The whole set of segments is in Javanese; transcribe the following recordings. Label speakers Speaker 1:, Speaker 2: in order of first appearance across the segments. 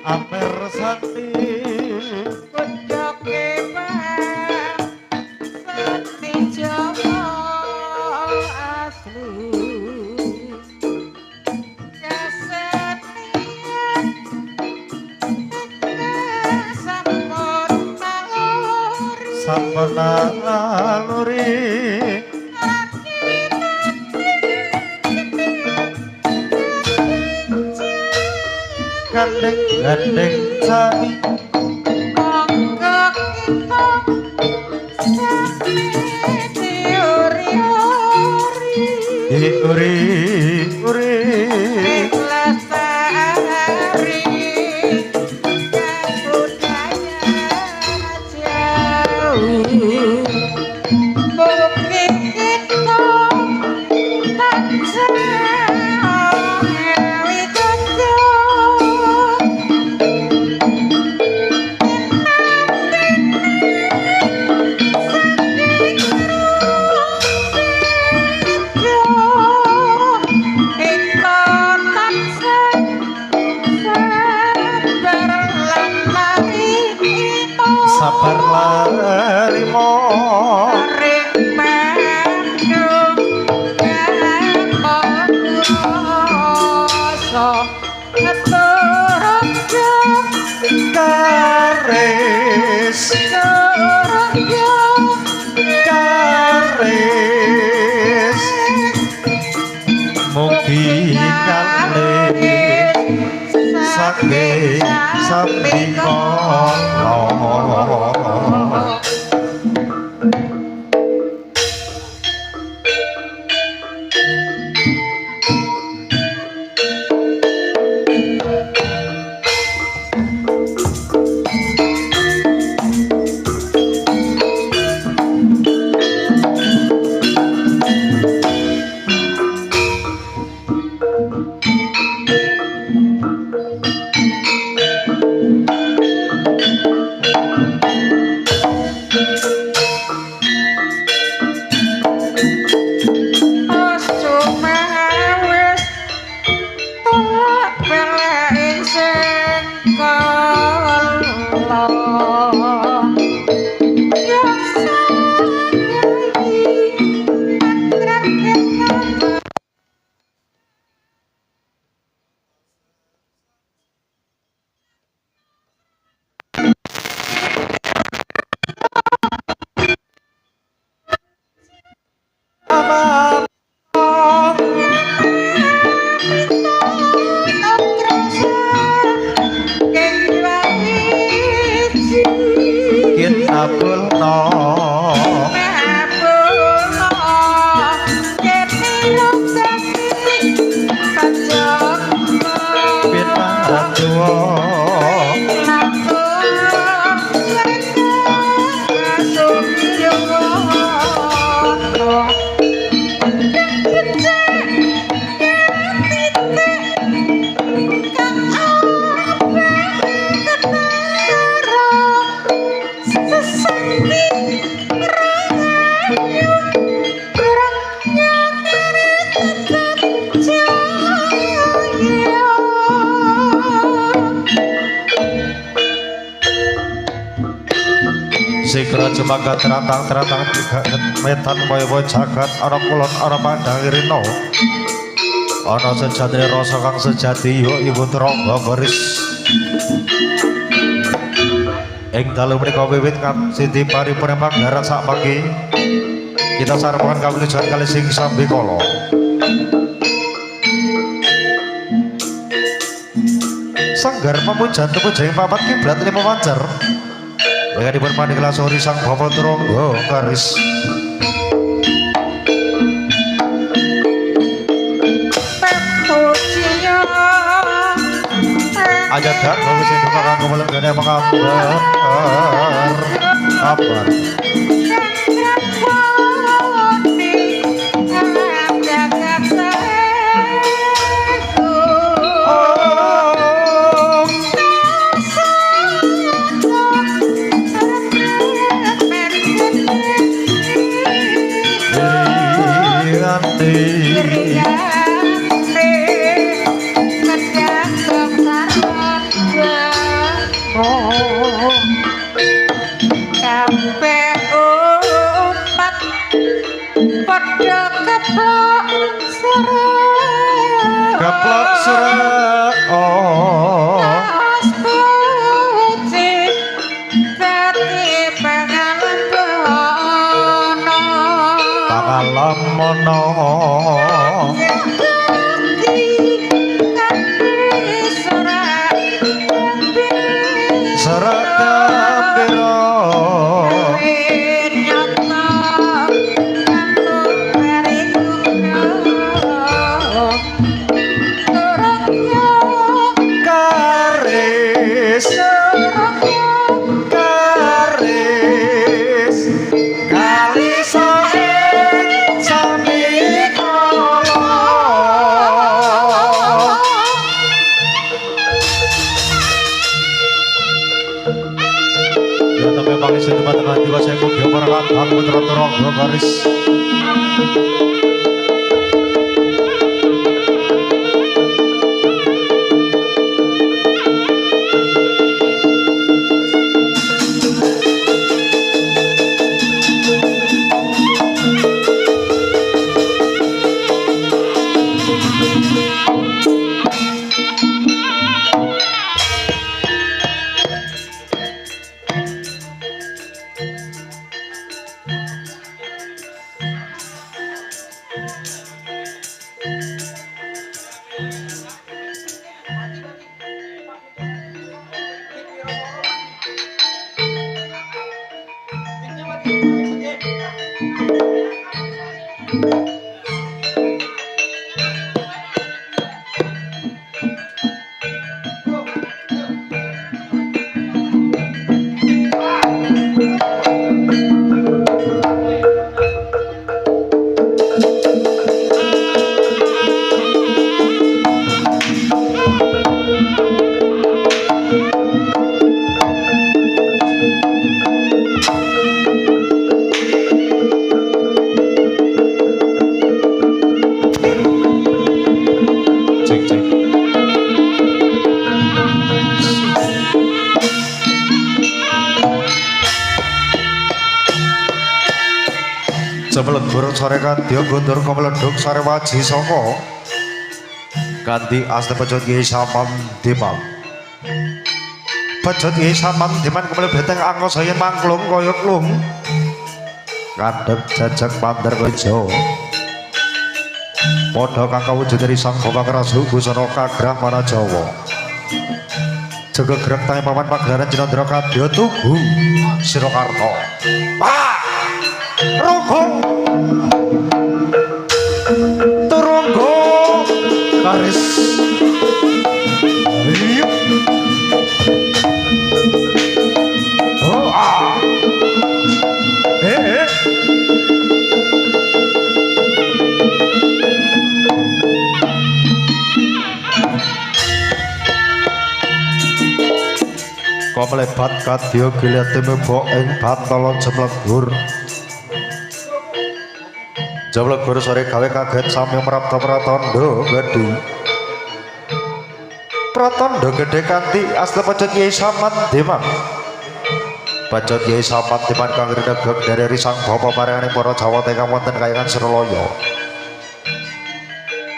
Speaker 1: Amer sakti
Speaker 2: Kudoke bang Sakti Jawa asli Kesenian
Speaker 1: Sampurna naluri Gandeng sami
Speaker 2: Monggo kita sami diuri-uri
Speaker 1: uri
Speaker 2: ning lestari budaya Jawi mugi kita tansah widodo
Speaker 1: sabar larimo karis karis mugi kalih sakti sampikala Sikra jemagat teratang metan waya jagat ana kulon ana pandang irina ana sejatine rasa kang sejati ya ibu terangga baris ing dalu menika wiwit kan siti paripurna panggaran sak pagi kita sarepkan kawilujan kali sing sambikala sanggar pamujan tepujeng papat kiblat lima wajar dengan dipun paniklah sori sang bapak turunggo garis aja dak bagus itu kakak kembali gede apa kabar kabar gaplok srek oh pangalamono srek gembira garis garis kalisoe sami kala ya tapi paling sedemah tengah tiba saya kok para katang putra-putra garis Sebelebur sore kadya guntur kemeleduk sare waji saka kanthi asta pejot Kyai Samam Diman. Pejot Kyai Samam Diman kemeled beteng angkasa yen mangklung kaya klung. Kandhep jajak pandher reja. Padha kang kawujud dari Sang Bapak Rasul busana kagrah para Jawa. Jaga gerak tangi papan pagelaran Cinandra kadya tugu Surakarta. Ronggo Turunggo garis oh ah kok melebat kadya gilete mebok ing Batala Jemlegur Jemlegur sore gawe kaget sami merapta pratandha gedhe. Pratandha gedhe kanthi asli pejot Kyai Samad Diman. Pejot Kyai Samad Diman kang rinegeg dari Sang Bapa paringaning para Jawa ingkang wonten kayangan Suralaya.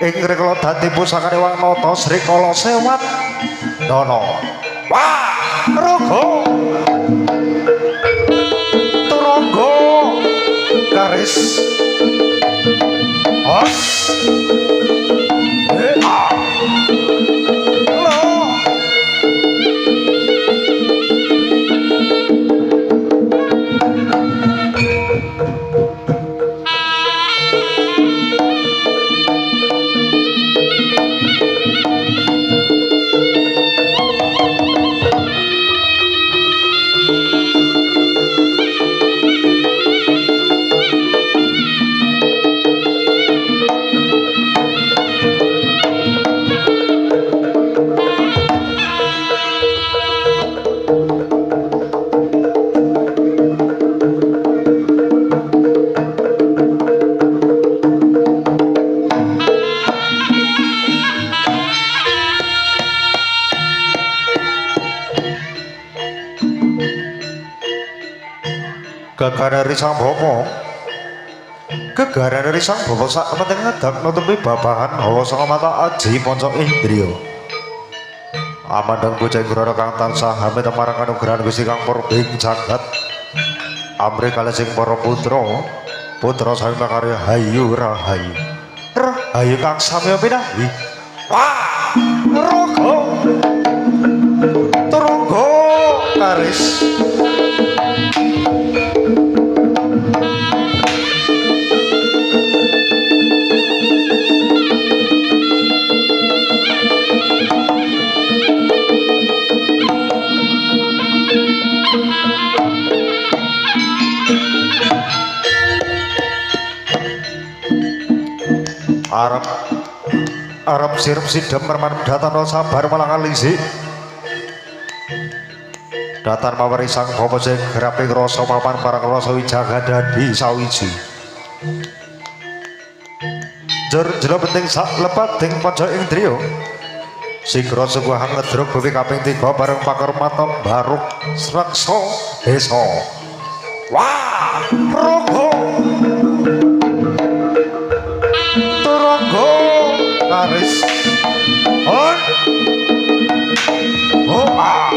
Speaker 1: Ing rikala dadi pusakane Wanata Sri Kala Sewat Dana. Wah, rogo. Turangga garis Os Gagarari Sang Bapa Gegaran risang bawa sak penting ngedak nutupi babahan hawa saka mata aji ponco indriya. Amandang bocah grara kang tansah hamid marang kanugrahan Gusti Kang Purbing jagat. Amri kalih sing para putra sami makarya hayu rahayu. Rahayu kang samya pinahi. Wah, rogo. Turunggo karis. Arab sirup sidem merman datan sabar malang alisi datan mawari sang bapa sing graping rasa papan parang rasa wijaga dadi sawiji jer jelo penting sak lepating panca indriya sigra sebuah ngedruk bebi kaping 3 bareng pakar mata baruk sreksa desa. Wah, rogo turunggo karis. Oh, Allah.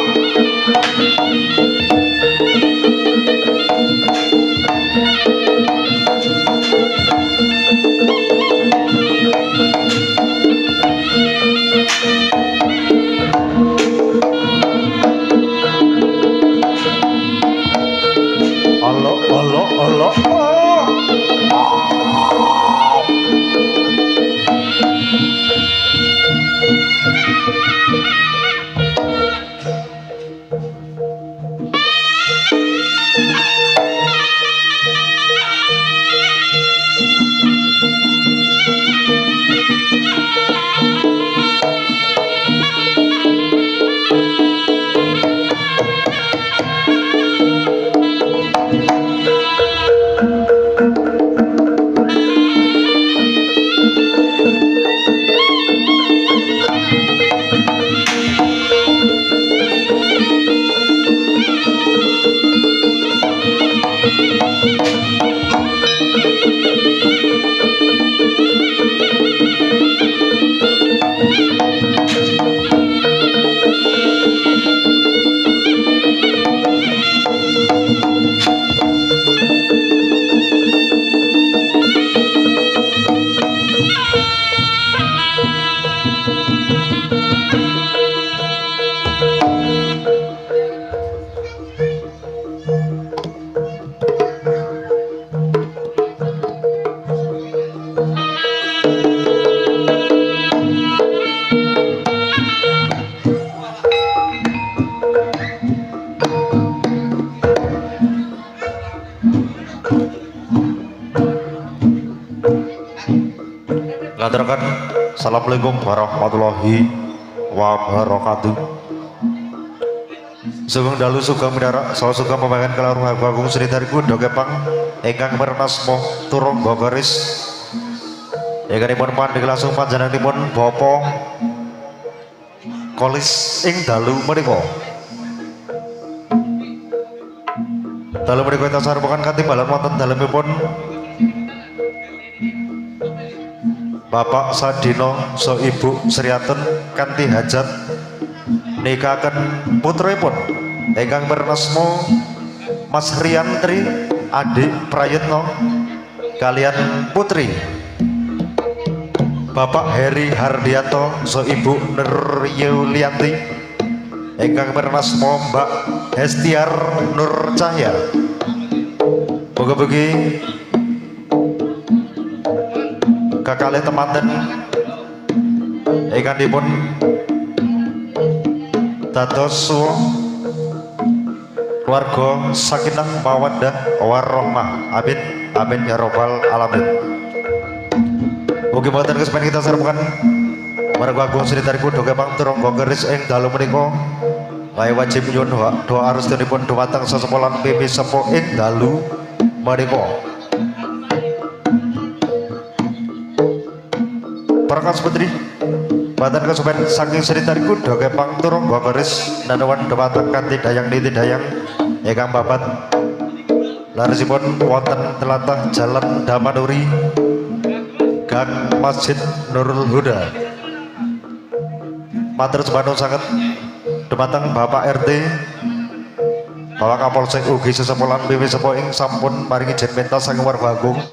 Speaker 1: Ngaturaken assalamualaikum warahmatullahi wabarakatuh. Sugeng dalu sugeng midara saha sugeng pemakan kalawarung Agung Sri Tariku Dogepang ingkang mernasma Turungga Keris. Ingkangipun pandhik langsung panjenenganipun Bapa Kolis ing dalu menika. Dalu menika tasar bukan kanthi balan wonten dalemipun Bapak Sadino so Ibu Sriaten kanthi hajat nikahaken putripun ingkang mernasma Mas Riantri adik Prayitno kalian putri Bapak Heri Hardianto so Ibu Nur Yulianti ingkang mernasma Mbak Hestiar Nur Cahya. Mugi-mugi kakalih temanten ingkang dipun dados keluarga sakinah mawaddah warahmah. Amin amin ya robbal alamin. Mugi mboten kesempatan kita sarepkan marang Agung Sri Tariku Dogepang Turungga Keris ing dalu menika wae wajib nyuwun doa restunipun dhumateng sesepulan pipi sepuh ing dalu menika. Prakas putri badan kesupen saking Sri Tariku Dogepang Turungga Keris nanuwan dhumateng kanthi dayang niti dayang ingkang babat laresipun wonten tlatah Jalan Damanuri Gang Masjid Nurul Huda. Matur sembahun sanget dumateng Bapak RT, Bapak Kapolsek ugi sesepulan BW Sepo ing sampun maringi jen pentas saking warga agung.